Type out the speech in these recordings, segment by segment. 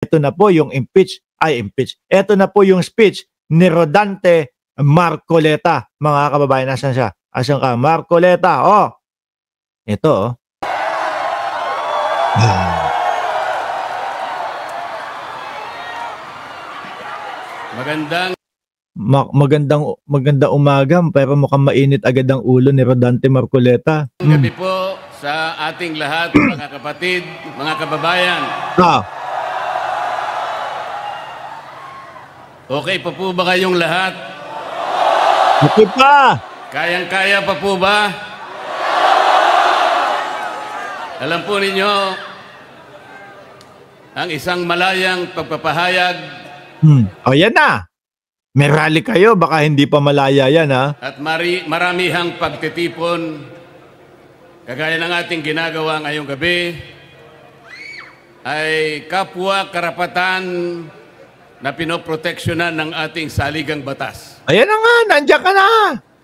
Ito na po yung ito na po yung speech ni Rodante Marcoleta. Mga kababayan, nasan siya? Asan ka? Marcoleta, oh. Ito, oh. Magandang umaga, pero mukhang mainit agad ang ulo ni Rodante Marcoleta. Gabi po sa ating lahat, mga kapatid, mga kababayan. Okay pa po ba kayong lahat? Okay pa! Kayang-kaya pa po ba? Alam po ninyo, ang isang malayang pagpapahayag. O yan na! May rally kayo, baka hindi pa malaya yan, ha? At maramihang pagtitipon, kagaya ng ating ginagawa ngayong gabi, ay kapwa karapatan na pinoproteksyonan ng ating saligang batas. Ayan na nga, nandiyan ka na!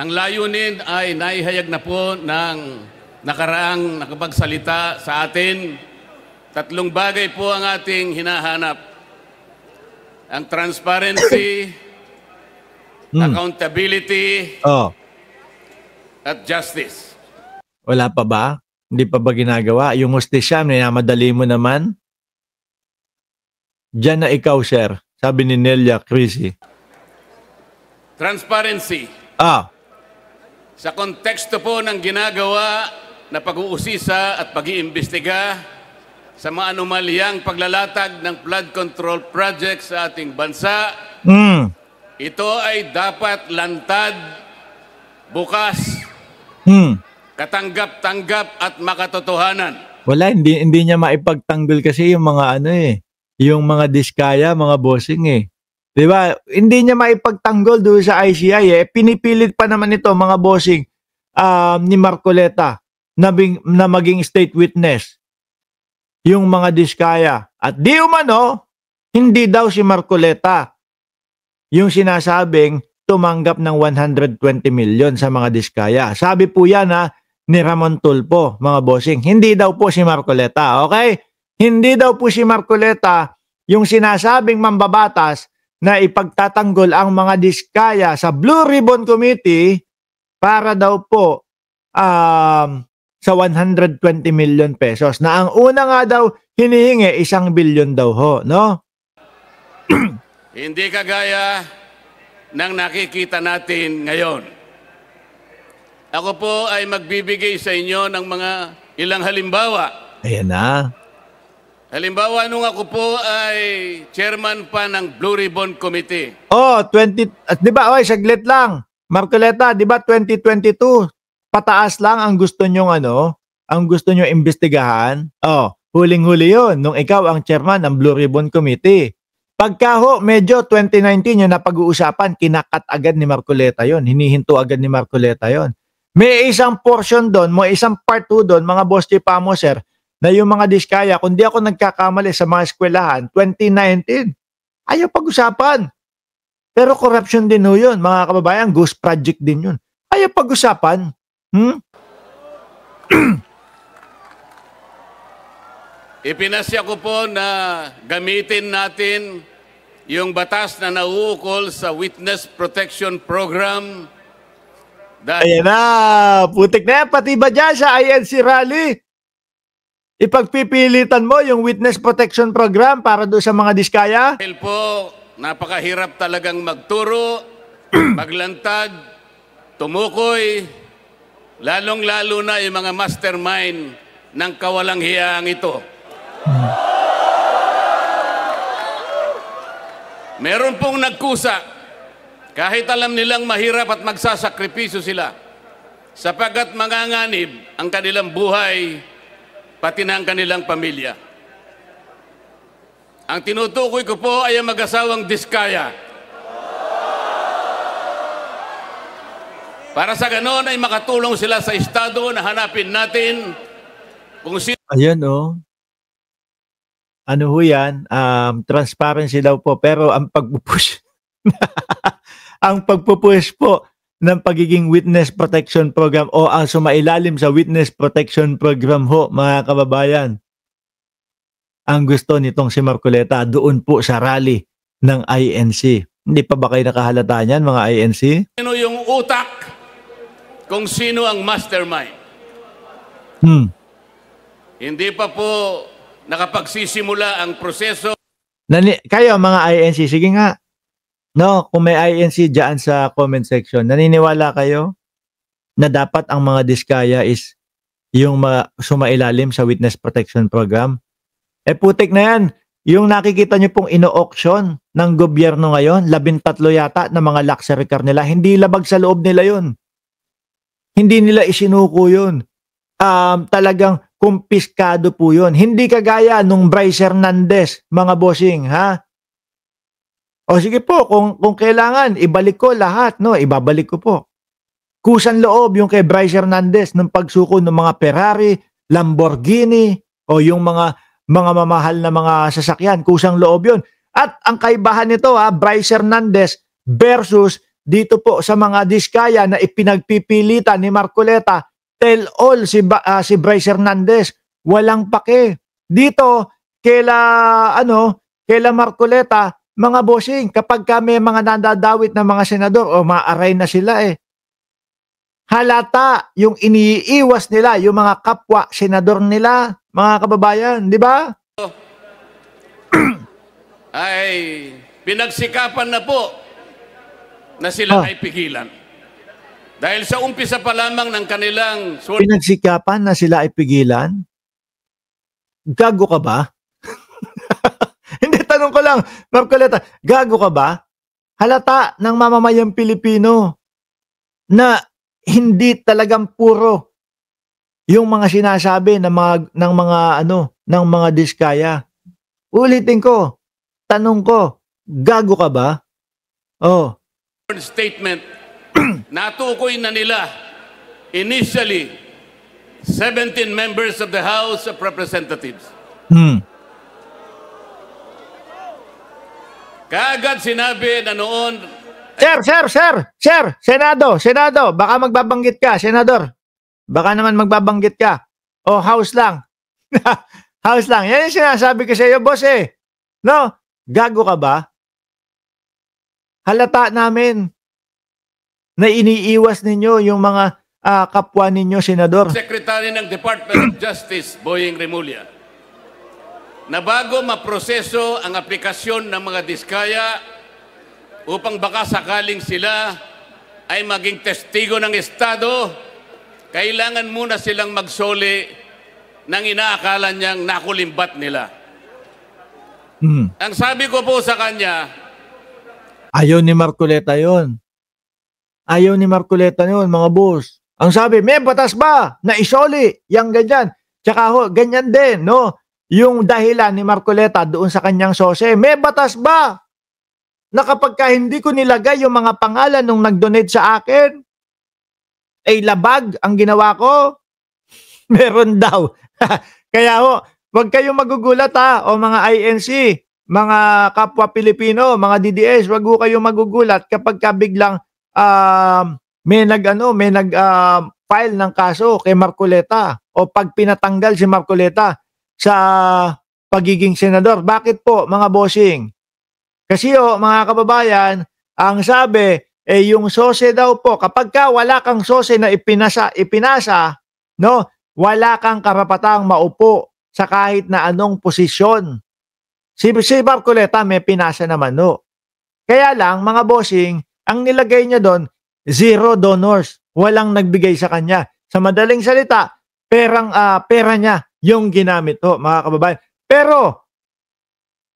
Ang layunin ay naihayag na po ng nakaraang nakapagsalita sa atin. 3 bagay po ang ating hinahanap. Ang transparency, accountability, at justice. Wala pa ba? Hindi pa ba ginagawa? Yung hustisya, minamadali mo naman? Diyan na ikaw, sir. Sabi ni Nelia Crisi. Transparency. Sa konteksto po ng ginagawa na pag-uusisa at pag-iimbestiga sa mga anomalyang paglalatag ng flood control project sa ating bansa, ito ay dapat lantad, bukas, katanggap-tanggap at makatotohanan. Wala, hindi niya maipagtanggol kasi yung mga yung mga diskaya, mga bossing eh. 'Di ba? Hindi niya maipagtanggol doon sa ICI eh. Pinipilit pa naman ito mga bossing ni Marcoleta na maging state witness. Yung mga diskaya. At di umano, hindi daw si Marcoleta yung sinasabing tumanggap ng 120 million sa mga diskaya. Sabi po yan ni Ramon Tulfo, mga bossing. Hindi daw po si Marcoleta, okay? Hindi daw po si Marcoleta yung sinasabing mambabatas na ipagtatanggol ang mga diskaya sa Blue Ribbon Committee para daw po sa 120 million pesos. Na ang una nga daw hinihingi 1 billion daw ho, no? Hindi kagaya ng nakikita natin ngayon. Ako po ay magbibigay sa inyo ng mga ilang halimbawa. Ayan na. Halimbawa, nung ako po ay chairman pa ng Blue Ribbon Committee. 'Di ba? Oy, saglit lang. Marcoleta, 'di ba 2022 pataas lang ang gusto nyong ang gusto nyong imbestigahan? Huling-huli 'yon nung ikaw ang chairman ng Blue Ribbon Committee. Pagka medyo 2019 yung napag-uusapan, kinakat agad ni Marcoleta 'yon, hinihinto agad ni Marcoleta 'yon. May isang portion doon, may isang part 2 doon, mga boss chipamo, sir, na yung mga diskaya, kung di ako nagkakamali sa mga eskwelahan, 2019, ayaw pag-usapan. Pero corruption din ho yun, mga kababayan, ghost project din yun. Ayaw pag-usapan. Ipinasya ko po na gamitin natin yung batas na nauukol sa Witness Protection Program. Ayan na, putik na yan, pati ba dyan sa INC rally? Ipagpipilitan mo yung Witness Protection Program para doon sa mga diskaya? Dahil po, napakahirap talagang magturo, maglantad, tumukoy, lalong-lalo na yung mga mastermind ng kawalang hiyang ito. Meron pong nagkusa, kahit alam nilang mahirap at magsasakripisyo sila, sapagkat manganganib ang kanilang buhay, pati na ang kanilang pamilya. Ang tinutukoy ko po ay ang mag-asawang diskaya. Para sa ganon ay makatulong sila sa estado na hanapin natin kung sino. Ayan ano ho yan? Transparency daw po. Pero ang pagpupush, ang pagpupush po ng pagiging Witness Protection Program o ang sumailalim sa Witness Protection Program ho, mga kababayan, ang gusto nitong si Marcoleta doon po sa rally ng INC. Hindi pa ba kayo nakahalata niyan, mga INC? Sino yung utak? Kung sino ang mastermind? Hindi pa po nakapagsisimula ang proseso. Kayo, mga INC, sige nga. No, kung may INC dyan sa comment section, naniniwala kayo na dapat ang mga diskaya is yung sumailalim sa Witness Protection Program? Putik na yan. Yung nakikita nyo pong ino-auction ng gobyerno ngayon, 13 yata na mga luxury car nila, hindi labag sa loob nila yun. Hindi nila isinuko yun. Talagang kumpiskado po yun. Hindi kagaya nung Bryce Hernandez, mga bossing, ha? O sige po, kung kailangan, ibalik ko lahat, no? Ibabalik ko po. Kusan loob yung kay Bryce Hernandez ng pagsuko ng mga Ferrari, Lamborghini, o yung mga mamahal na mga sasakyan. Kusang loob yun. At ang kaibahan nito, Bryce Hernandez versus dito po sa mga diskaya na ipinagpipilitan ni Marcoleta, tell all si Bryce Hernandez. Walang pake. Dito, kaila Marcoleta, mga bossing, kapag may mga nadadawit na mga senador o ma-array na sila halata yung iniiwas nila, yung mga kapwa senador nila, mga kababayan, di ba? Ay pinagsikapan na po na sila ay pigilan. Dahil sa umpisa pa lamang ng kanilang pinagsikapan na sila ay pigilan? Gago ka ba? Hindi, tanong ko lang, Marcoleta, gago ka ba? Halata ng mamamayang Pilipino na hindi talagang puro yung mga sinasabi ng mga diskaya. Ulitin ko, tanong ko, gago ka ba? statement, natukoy na nila initially 17 members of the House of Representatives. Kaagad sinabi na noon, Senado, baka magbabanggit ka, Senador. Baka naman magbabanggit ka. O, House lang. House lang. Yan yung sinasabi ko sa iyo, boss No? Gago ka ba? Halata namin na iniiwas ninyo yung mga kapwa ninyo, Senador. Secretary ng Department of Justice, Boying Remulla, na bago maproseso ang aplikasyon ng mga diskaya upang baka sakaling sila ay maging testigo ng Estado, kailangan muna silang magsoli ng inaakala niyang nakulimbat nila. Ang sabi ko po sa kanya, ayaw ni Marcoleta yun. Ayaw ni Marcoleta yun, mga boss. Ang sabi, may batas ba na isoli? Yang ganyan. Tsaka ganyan din, no? Yung dahilan ni Marcoleta doon sa kanyang sose, may batas ba na kapag hindi ko nilagay yung mga pangalan nung nag-donate sa akin, ay labag ang ginawa ko? Meron daw. Kaya wag kayong magugulat o mga INC, mga kapwa Pilipino, mga DDS, wag kayong magugulat kapag biglang may nag-file ng kaso kay Marcoleta o pag pinatanggal si Marcoleta sa pagiging senador. Bakit po, mga bossing? Kasi mga kababayan, ang sabi, yung sose daw po, kapag wala kang sose na ipinasa, no, wala kang karapatang maupo sa kahit na anong posisyon. Si Marcoleta may pinasa naman, no. Kaya lang, mga bossing, ang nilagay niya doon, 0 donors. Walang nagbigay sa kanya. Sa madaling salita, pera niya yung ginamit, mga kababayan. Pero,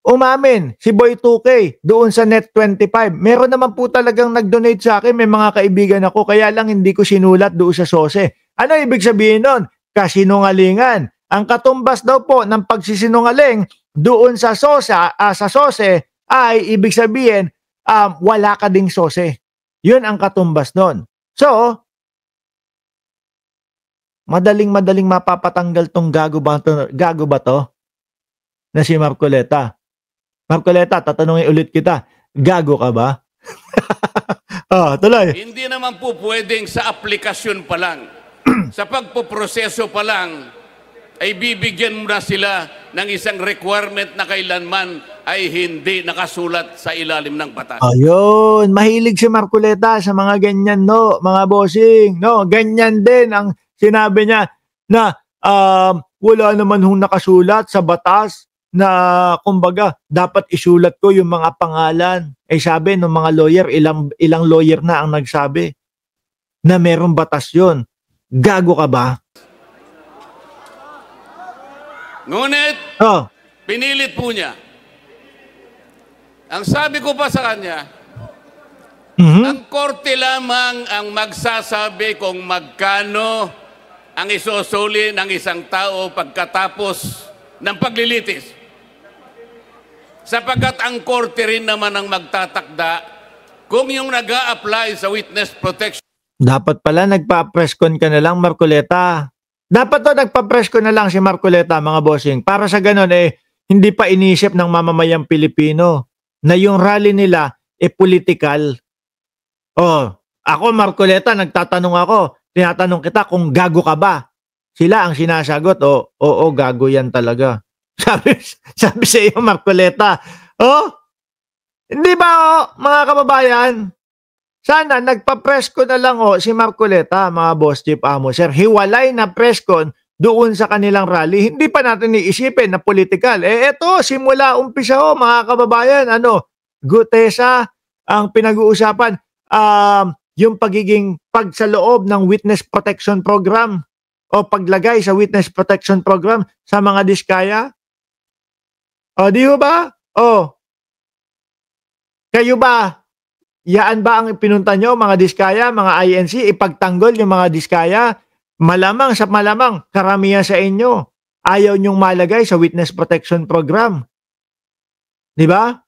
umamin si Boy 2K doon sa Net25. Meron naman po talagang nag-donate sa akin. May mga kaibigan ako. Kaya lang hindi ko sinulat doon sa sose. Ano ibig sabihin nun? Kasinungalingan. Ang katumbas daw po ng pagsisinungaling doon sa sose ay ibig sabihin wala ka ding sose. Yun ang katumbas nun. So, madaling mapapatanggal tong gago ba to na si Marcoleta. Marcoleta, tatanungin ulit kita, gago ka ba? Tuloy. Hindi naman po pwedeng sa aplikasyon pa lang, sa pagpoproseso pa lang, ay bibigyan mo na sila ng isang requirement na kailanman ay hindi nakasulat sa ilalim ng batas. Ayun, mahilig si Marcoleta sa mga ganyan, no, mga bossing, no, ganyan din ang sinabi niya na wala naman hong nakasulat sa batas na kumbaga dapat isulat ko yung mga pangalan. Eh sabi ng mga lawyer, ilang lawyer na ang nagsabi na merong batas yun. Gago ka ba? Ngunit, Oh, pinilit po niya. Ang sabi ko pa sa kanya, ang korte lamang ang magsasabi kung magkano ang isusuli ng isang tao pagkatapos ng paglilitis. Sapagkat ang korte rin naman ang magtatakda kung yung nag-a-apply sa witness protection. dapat pala nagpa-press con ka na lang, Marcoleta. Dapat to nagpa-press con na lang si Marcoleta, mga bossing. Para sa ganun, hindi pa inisip ng mamamayang Pilipino na yung rally nila political. Oh, ako, Marcoleta, nagtatanong ako. Tinatanong kita kung gago ka ba? Sila ang sinasagot, oo, gago yan talaga. Sabi sa iyo, Marcoleta, hindi ba, mga kababayan? Sana nagpa-press ko na lang si Marcoleta, mga boss chief amo, sir. Hiwalay na press con doon sa kanilang rally. Hindi pa natin iisipin na political. Eto, simula umpisa mga kababayan, Gutesa ang pinag-uusapan, yung pagiging sa loob ng witness protection program o paglagay sa witness protection program sa mga diskaya. Di ba? Kayo ba? Yaan ba ang pinunta nyo, mga diskaya, mga INC, ipagtanggol yung mga diskaya? Malamang sa malamang, karamihan sa inyo, ayaw nyong malagay sa witness protection program. Di ba?